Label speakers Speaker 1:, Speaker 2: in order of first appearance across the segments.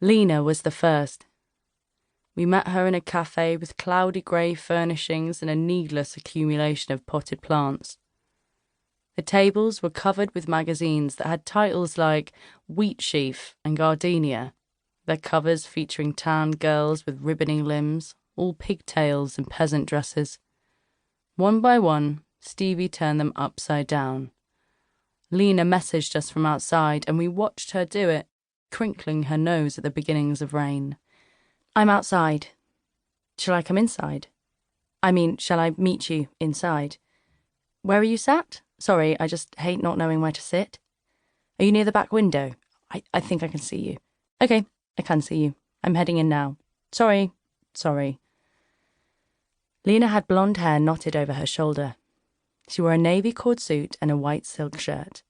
Speaker 1: Lena was the first. We met her in a cafe with cloudy grey furnishings and a needless accumulation of potted plants. The tables were covered with magazines that had titles like Wheat Sheaf and Gardenia, their covers featuring tanned girls with ribboning limbs, all pigtails and peasant dresses. One by one, Stevie turned them upside down. Lena messaged us from outside, and we watched her do it, crinkling her nose at the beginnings of rain. "I'm outside. Shall I come inside? Shall I meet you inside? Where are you sat? Sorry, I just hate not knowing where to sit. Are you near the back window? I think I can see you. Okay, I can see you. I'm heading in now. Sorry. Lena had blonde hair knotted over her shoulder. She wore a navy cord suit and a white silk shirt.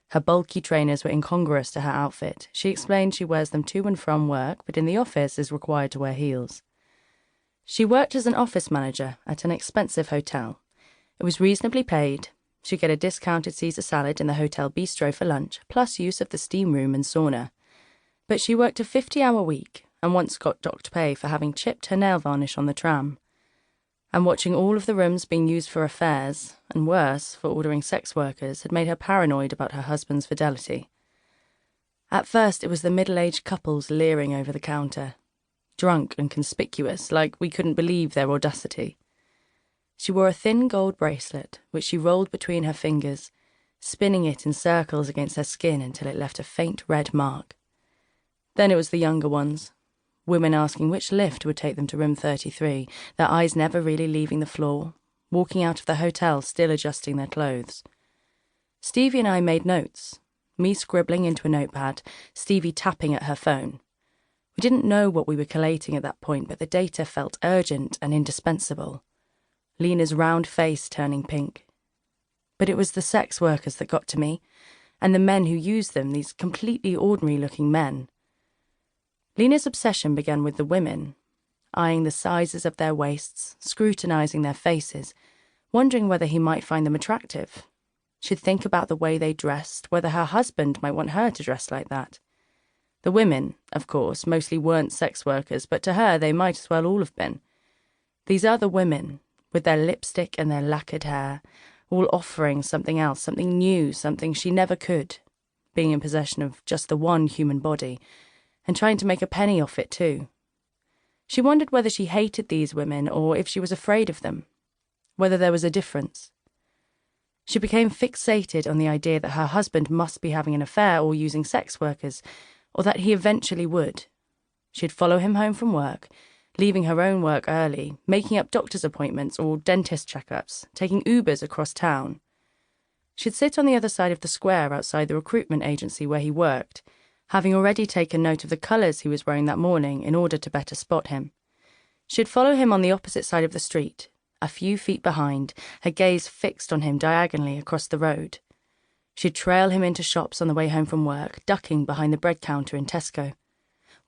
Speaker 1: Her bulky trainers were incongruous to her outfit. She explained she wears them to and from work, but in the office is required to wear heels. She worked as an office manager at an expensive hotel. It was reasonably paid. She'd get a discounted Caesar salad in the hotel bistro for lunch, plus use of the steam room and sauna. But she worked a 50-hour week and once got docked pay for having chipped her nail varnish on the tram. And watching all of the rooms being used for affairs, and worse, for ordering sex workers, had made her paranoid about her husband's fidelity. At first, it was the middle-aged couples leering over the counter, drunk and conspicuous, like we couldn't believe their audacity. She wore a thin gold bracelet, which she rolled between her fingers, spinning it in circles against her skin until it left a faint red mark. Then it was the younger ones, women asking which lift would take them to room 33, their eyes never really leaving the floor, walking out of the hotel still adjusting their clothes. Stevie and I made notes, me scribbling into a notepad, Stevie tapping at her phone. We didn't know what we were collating at that point, but the data felt urgent and indispensable. Lena's round face turning pink. But it was the sex workers that got to me, and the men who used them, these completely ordinary-looking men. Lena's obsession began with the women, eyeing the sizes of their waists, scrutinizing their faces, wondering whether he might find them attractive. She'd think about the way they dressed, whether her husband might want her to dress like that. The women, of course, mostly weren't sex workers, but to her they might as well all have been. These other women, with their lipstick and their lacquered hair, all offering something else, something new, something she never could, being in possession of just the one human body, and trying to make a penny off it too. She wondered whether she hated these women or if she was afraid of them, whether there was a difference. She became fixated on the idea that her husband must be having an affair or using sex workers, or that he eventually would. She'd follow him home from work, leaving her own work early, making up doctor's appointments or dentist checkups, taking Ubers across town. She'd sit on the other side of the square outside the recruitment agency where he worked, having already taken note of the colours he was wearing that morning in order to better spot him. She'd follow him on the opposite side of the street, a few feet behind, her gaze fixed on him diagonally across the road. She'd trail him into shops on the way home from work, ducking behind the bread counter in Tesco.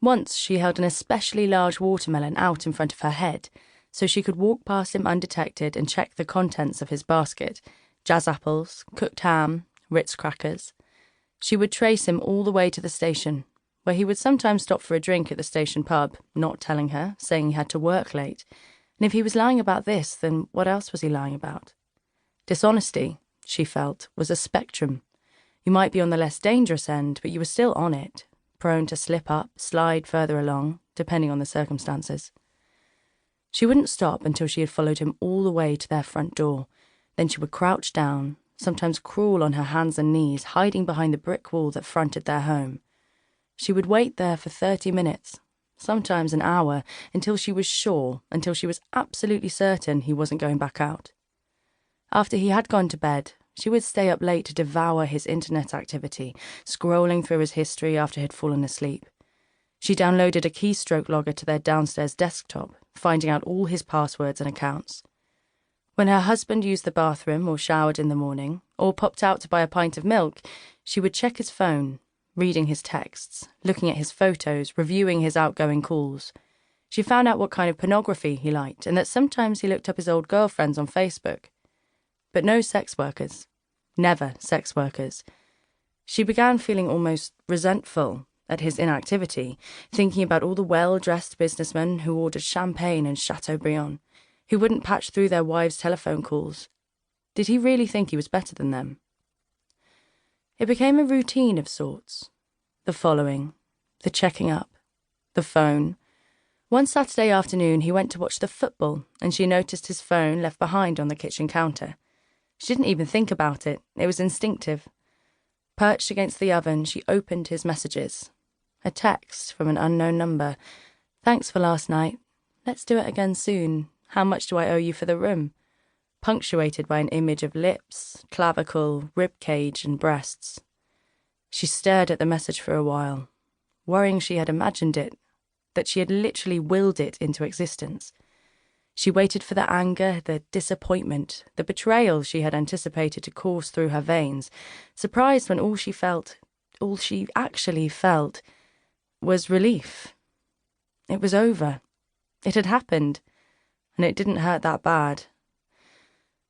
Speaker 1: Once she held an especially large watermelon out in front of her head, so she could walk past him undetected and check the contents of his basket: jazz apples, cooked ham, Ritz crackers. She would trace him all the way to the station, where he would sometimes stop for a drink at the station pub, not telling her, saying he had to work late. And if he was lying about this, then what else was he lying about? Dishonesty, she felt, was a spectrum. You might be on the less dangerous end, but you were still on it, prone to slip up, slide further along, depending on the circumstances. She wouldn't stop until she had followed him all the way to their front door. Then she would crouch down, sometimes crawl on her hands and knees, hiding behind the brick wall that fronted their home. She would wait there for 30 minutes, sometimes an hour, until she was sure, until she was absolutely certain he wasn't going back out. After he had gone to bed, she would stay up late to devour his internet activity, scrolling through his history after he'd fallen asleep. She downloaded a keystroke logger to their downstairs desktop, finding out all his passwords and accounts. When her husband used the bathroom or showered in the morning, or popped out to buy a pint of milk, she would check his phone, reading his texts, looking at his photos, reviewing his outgoing calls. She found out what kind of pornography he liked, and that sometimes he looked up his old girlfriends on Facebook. But no sex workers. Never sex workers. She began feeling almost resentful, at his inactivity, thinking about all the well-dressed businessmen who ordered champagne and Chateaubriand, who wouldn't patch through their wives' telephone calls. Did he really think he was better than them? It became a routine of sorts. The following, the checking up, the phone. One Saturday afternoon he went to watch the football and she noticed his phone left behind on the kitchen counter. She didn't even think about it. It was instinctive. Perched against the oven, she opened his messages. A text from an unknown number. "Thanks for last night. Let's do it again soon. How much do I owe you for the room?" Punctuated by an image of lips, clavicle, ribcage, and breasts. She stared at the message for a while, worrying she had imagined it, that she had literally willed it into existence. She waited for the anger, the disappointment, the betrayal she had anticipated to course through her veins, surprised when all she actually felt, was relief. It was over. It had happened, and it didn't hurt that bad.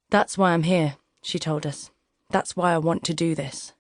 Speaker 1: "That's why I'm here," she told us. "That's why I want to do this."